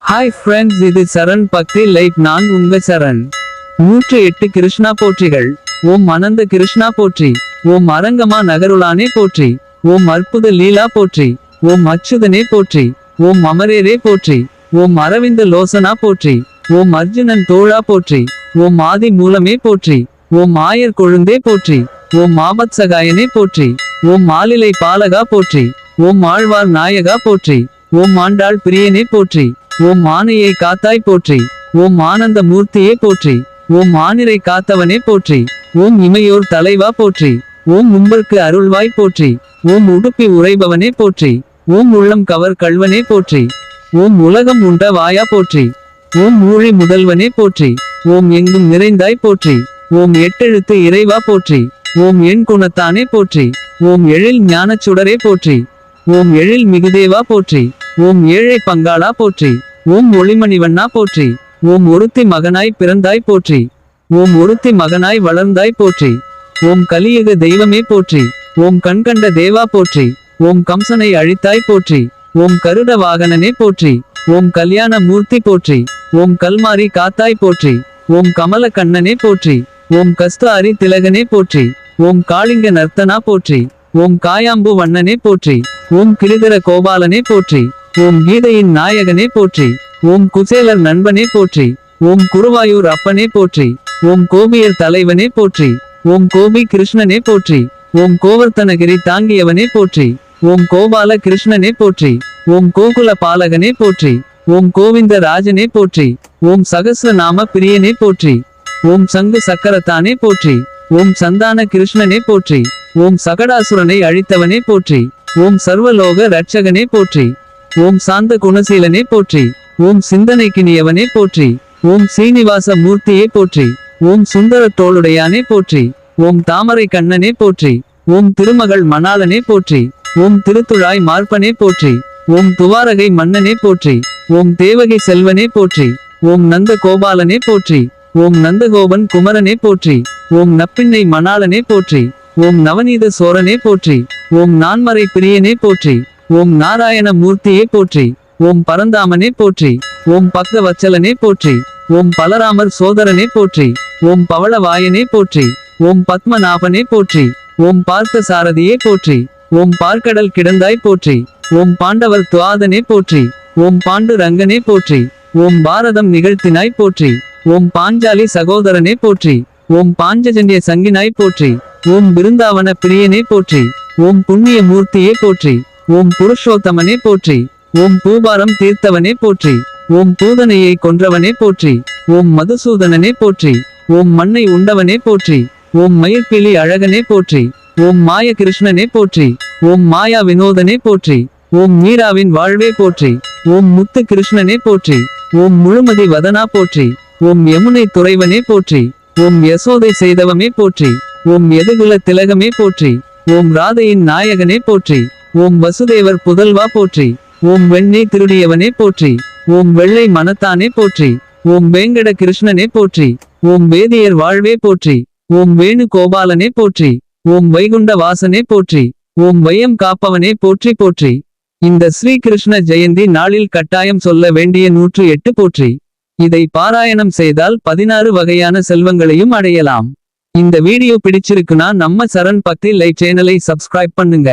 Hi friends, இது சரண் பக்தி light. நான் உங்க சரண். 108 கிருஷ்ணா போற்றிகள். ஓம் அனந்த கிருஷ்ணா போற்றி. ஓம் அரங்கமா நகருளானே போற்றி. ஓம் அற்புத லீலா போற்றி. ஓம் அச்சுதனே போற்றி. ஓம் அமரேரே போற்றி. ஓம் அரவிந்த லோசனா போற்றி. ஓம் அர்ஜுனன் தோழா போற்றி. ஓம் ஆதி மூலமே போற்றி. ஓம் ஆயர் கொழுந்தே போற்றி. ஓம் ஆபத் சகாயனே போற்றி. ஓம் ஆலிலை பாலகா போற்றி. ஓம் ஆழ்வார் நாயகா போற்றி. ஓம் ஆண்டாள் பிரியனே போற்றி. ஓம் ஆனையை காத்தாய் போற்றி. ஓம் ஆனந்த மூர்த்தியே போற்றி. ஓம் ஆனிரை காத்தவனே போற்றி. ஓம் இமையோர் தலைவா போற்றி. ஓம் உம்பர்க்கு அருள்வாய் போற்றி. ஓம் உடுப்பி உறைபவனே போற்றி. ஓம் உள்ளம் கவர் கள்வனே போற்றி. ஓம் உலகம் உண்ட வாயா போற்றி. ஓம் ஊழி முதல்வனே போற்றி. ஓம் எங்கும் நிறைந்தாய் போற்றி. ஓம் எட்டெழுத்து இறைவா போற்றி. ஓம் எண் குணத்தானே போற்றி. ஓம் எழில் ஞானச் சுடரே போற்றி. ஓம் எழில் மிகுதேவா போற்றி. ஓம் ஏழை பங்காளா போற்றி. ஓம் ஒளிமணிவண்ணா போற்றி. ஓம் ஒருத்தி மகனாய் பிறந்தாய் போற்றி. ஓம் ஒருத்தி மகனாய் வளர்ந்தாய் போற்றி. ஓம் கலியுக தெய்வமே போற்றி. ஓம் கண்கண்ட தேவா போற்றி. ஓம் கம்சனை அழித்தாய் போற்றி. ஓம் கருட வாகனனே போற்றி. ஓம் கல்யாண மூர்த்தி போற்றி. ஓம் கல்மாரி காத்தாய் போற்றி. ஓம் கமல கண்ணனே போற்றி. ஓம் கஸ்தாரி திலகனே போற்றி. ஓம் காளிங்க நர்த்தனா போற்றி. ஓம் காயாம்பு வண்ணனே போற்றி. ஓம் கிரிதர கோபாலனே போற்றி. ஓம் கீதையின் நாயகனே போற்றி. ஓம் குசேலர் நண்பனே போற்றி. ஓம் குருவாயூர் அப்பனே போற்றி. ஓம் கோபியர் தலைவனே போற்றி. ஓம் கோபி கிருஷ்ணனே போற்றி. ஓம் கோவர்த்தனகிரி தாங்கியவனே போற்றி. ஓம் கோபால கிருஷ்ணனே போற்றி. ஓம் கோகுல பாலகனே போற்றி. ஓம் கோவிந்த ராஜனே போற்றி. ஓம் சகஸ்ர நாம பிரியனே போற்றி. ஓம் சங்கு சக்கரத்தானே போற்றி. ஓம் சந்தான கிருஷ்ணனே போற்றி. ஓம் சகடாசுரனை அழித்தவனே போற்றி. ஓம் சர்வலோக ரட்சகனே போற்றி. ஓம் சாந்த குணசீலனே போற்றி. ஓம் சிந்தனைக்கினியவனே போற்றி. ஓம் சீனிவாச மூர்த்தியே போற்றி. ஓம் சுந்தர தோளுடையானே போற்றி. ஓம் தாமரை கண்ணனே போற்றி. ஓம் திருமகள் மணாளனே போற்றி. ஓம் திருத்துழாய் மார்பனே போற்றி. ஓம் துவாரகை மன்னனே போற்றி. ஓம் தேவகை செல்வனே போற்றி. ஓம் நந்த கோபாலனே போற்றி. ஓம் நந்தகோபன் குமரனே போற்றி. ஓம் நப்பிண்ணை மணாளனே போற்றி. ஓம் நவநீத சோரனே போற்றி. ஓம் நான்மறை பிரியனே போற்றி. ஓம் நாராயண மூர்த்தியே போற்றி. ஓம் பரந்தாமனே போற்றி. ஓம் பக்த வச்சலனே போற்றி. ஓம் பலராமர் சோதரனே போற்றி. ஓம் பவளவாயனே போற்றி. ஓம் பத்மநாபனே போற்றி. ஓம் பார்த்த சாரதியே போற்றி. ஓம் பார்க்கடல் கிடந்தாய் போற்றி. ஓம் பாண்டவர் துவாதனே போற்றி. ஓம் பாண்டு ரங்கனே போற்றி. ஓம் பாரதம் நிகழ்த்தினாய் போற்றி. ஓம் பாஞ்சாலி சகோதரனே போற்றி. ஓம் பாஞ்சஜன்ய சங்கினாய் போற்றி. ஓம் பிருந்தாவன பிரியனே போற்றி. ஓம் புண்ணிய மூர்த்தியே போற்றி. ஓம் புருஷோத்தமனே போற்றி. ஓம் பூபாரம் தீர்த்தவனே போற்றி. ஓம் பூதனையை கொன்றவனே போற்றி. ஓம் மதுசூதனனே போற்றி. ஓம் மண்ணை உண்டவனே போற்றி. ஓம் மயிர்பிலி அழகனே போற்றி. ஓம் மாய கிருஷ்ணனே போற்றி. ஓம் மாயா வினோதனே போற்றி. ஓம் மீராவின் வாழ்வே போற்றி. ஓம் முத்து கிருஷ்ணனே போற்றி. ஓம் முழுமதி வதனா போற்றி. ஓம் யமுனை துறைவனே போற்றி. ஓம் யசோதை செய்தவமே போற்றி. ஓம் எதுகுல திலகமே போற்றி. ஓம் ராதையின் நாயகனே போற்றி. ஓம் வசுதேவர் புதல்வா போற்றி. ஓம் வெண்ணை திருடியவனே போற்றி. ஓம் வெள்ளை மனத்தானே போற்றி. ஓம் வேங்கட கிருஷ்ணனே போற்றி. ஓம் வேதியர் வாழ்வே போற்றி. ஓம் வேணு கோபாலனே போற்றி. ஓம் வைகுண்ட வாசனே போற்றி. ஓம் வையம் காப்பவனே போற்றி போற்றி. இந்த ஸ்ரீ கிருஷ்ண ஜெயந்தி நாளில் கட்டாயம் சொல்ல வேண்டிய 108 போற்றி. இதை பாராயணம் செய்தால் 16 வகையான செல்வங்களையும் அடையலாம். இந்த வீடியோ பிடிச்சிருக்குனா நம்ம சரண் பக்தி லைட் சேனலை சப்ஸ்கிரைப் பண்ணுங்க.